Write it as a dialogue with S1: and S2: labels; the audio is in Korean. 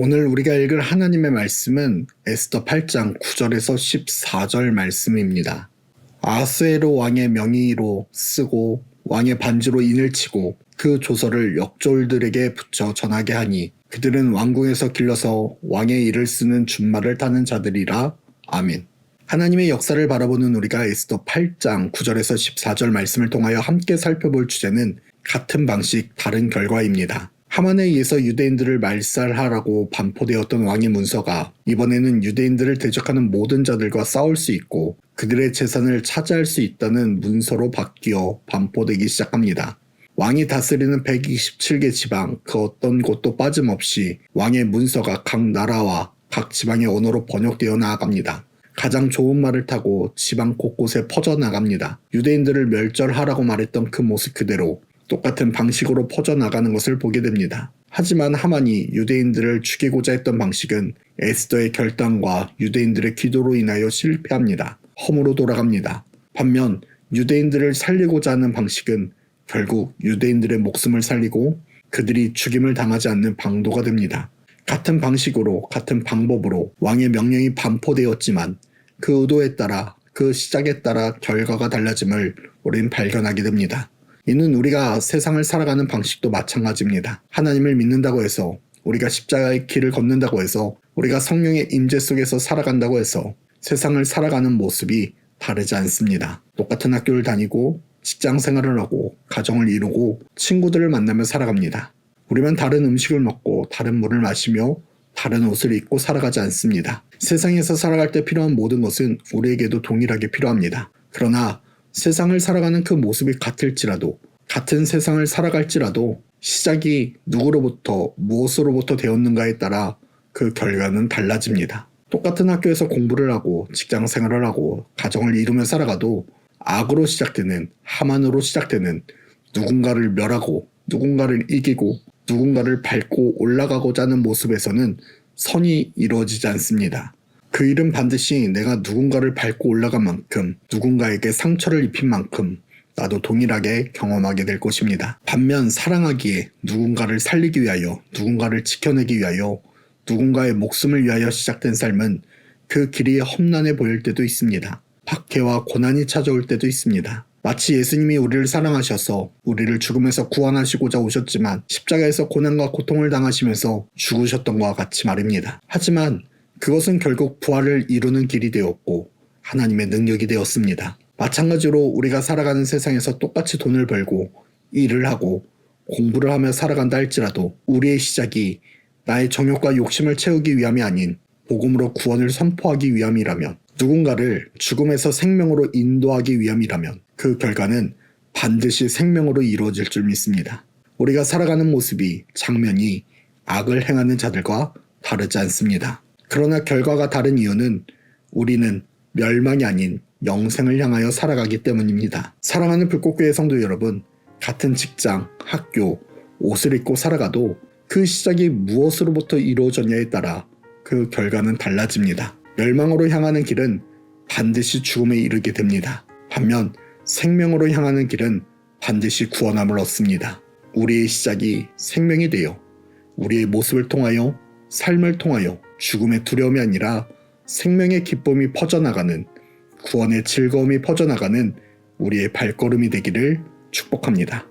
S1: 오늘 우리가 읽을 하나님의 말씀은 에스더 8장 9절에서 14절 말씀입니다. 아하스웨로 왕의 명의로 쓰고 왕의 반주로 인을 치고 그 조서를 역졸들에게 붙여 전하게 하니 그들은 왕궁에서 길러서 왕의 일을 쓰는 준말을 타는 자들이라. 아멘. 하나님의 역사를 바라보는 우리가 에스더 8장 9절에서 14절 말씀을 통하여 함께 살펴볼 주제는 같은 방식 다른 결과입니다. 하만에 의해서 유대인들을 말살하라고 반포되었던 왕의 문서가 이번에는 유대인들을 대적하는 모든 자들과 싸울 수 있고 그들의 재산을 차지할 수 있다는 문서로 바뀌어 반포되기 시작합니다. 왕이 다스리는 127개 지방 그 어떤 곳도 빠짐없이 왕의 문서가 각 나라와 각 지방의 언어로 번역되어 나아갑니다. 가장 좋은 말을 타고 지방 곳곳에 퍼져나갑니다. 유대인들을 멸절하라고 말했던 그 모습 그대로 똑같은 방식으로 퍼져나가는 것을 보게 됩니다. 하지만 하만이 유대인들을 죽이고자 했던 방식은 에스더의 결단과 유대인들의 기도로 인하여 실패합니다. 험으로 돌아갑니다. 반면 유대인들을 살리고자 하는 방식은 결국 유대인들의 목숨을 살리고 그들이 죽임을 당하지 않는 방도가 됩니다. 같은 방식으로 같은 방법으로 왕의 명령이 반포되었지만 그 의도에 따라 그 시작에 따라 결과가 달라짐을 우리는 발견하게 됩니다. 이는 우리가 세상을 살아가는 방식도 마찬가지입니다. 하나님을 믿는다고 해서 우리가 십자가의 길을 걷는다고 해서 우리가 성령의 임재 속에서 살아간다고 해서 세상을 살아가는 모습이 다르지 않습니다. 똑같은 학교를 다니고 직장 생활을 하고 가정을 이루고 친구들을 만나며 살아갑니다. 우리만 다른 음식을 먹고 다른 물을 마시며 다른 옷을 입고 살아가지 않습니다. 세상에서 살아갈 때 필요한 모든 것은 우리에게도 동일하게 필요합니다. 그러나 세상을 살아가는 그 모습이 같을지라도 같은 세상을 살아갈지라도 시작이 누구로부터 무엇으로부터 되었는가에 따라 그 결과는 달라집니다. 똑같은 학교에서 공부를 하고 직장 생활을 하고 가정을 이루며 살아가도 악으로 시작되는 하만으로 시작되는 누군가를 멸하고 누군가를 이기고 누군가를 밟고 올라가고자 하는 모습에서는 선이 이루어지지 않습니다. 그 일은 반드시 내가 누군가를 밟고 올라간 만큼 누군가에게 상처를 입힌 만큼 나도 동일하게 경험하게 될 것입니다. 반면 사랑하기에 누군가를 살리기 위하여 누군가를 지켜내기 위하여 누군가의 목숨을 위하여 시작된 삶은 그 길이 험난해 보일 때도 있습니다. 박해와 고난이 찾아올 때도 있습니다. 마치 예수님이 우리를 사랑하셔서 우리를 죽음에서 구원하시고자 오셨지만 십자가에서 고난과 고통을 당하시면서 죽으셨던 것과 같이 말입니다. 하지만 그것은 결국 부활을 이루는 길이 되었고 하나님의 능력이 되었습니다. 마찬가지로 우리가 살아가는 세상에서 똑같이 돈을 벌고 일을 하고 공부를 하며 살아간다 할지라도 우리의 시작이 나의 정욕과 욕심을 채우기 위함이 아닌 복음으로 구원을 선포하기 위함이라면 누군가를 죽음에서 생명으로 인도하기 위함이라면 그 결과는 반드시 생명으로 이루어질 줄 믿습니다. 우리가 살아가는 모습이 장면이 악을 행하는 자들과 다르지 않습니다. 그러나 결과가 다른 이유는 우리는 멸망이 아닌 영생을 향하여 살아가기 때문입니다. 사랑하는 불꽃교회 성도 여러분, 같은 직장, 학교, 옷을 입고 살아가도 그 시작이 무엇으로부터 이루어졌냐에 따라 그 결과는 달라집니다. 멸망으로 향하는 길은 반드시 죽음에 이르게 됩니다. 반면 생명으로 향하는 길은 반드시 구원함을 얻습니다. 우리의 시작이 생명이 되어 우리의 모습을 통하여 삶을 통하여 죽음의 두려움이 아니라 생명의 기쁨이 퍼져나가는 구원의 즐거움이 퍼져나가는 우리의 발걸음이 되기를 축복합니다.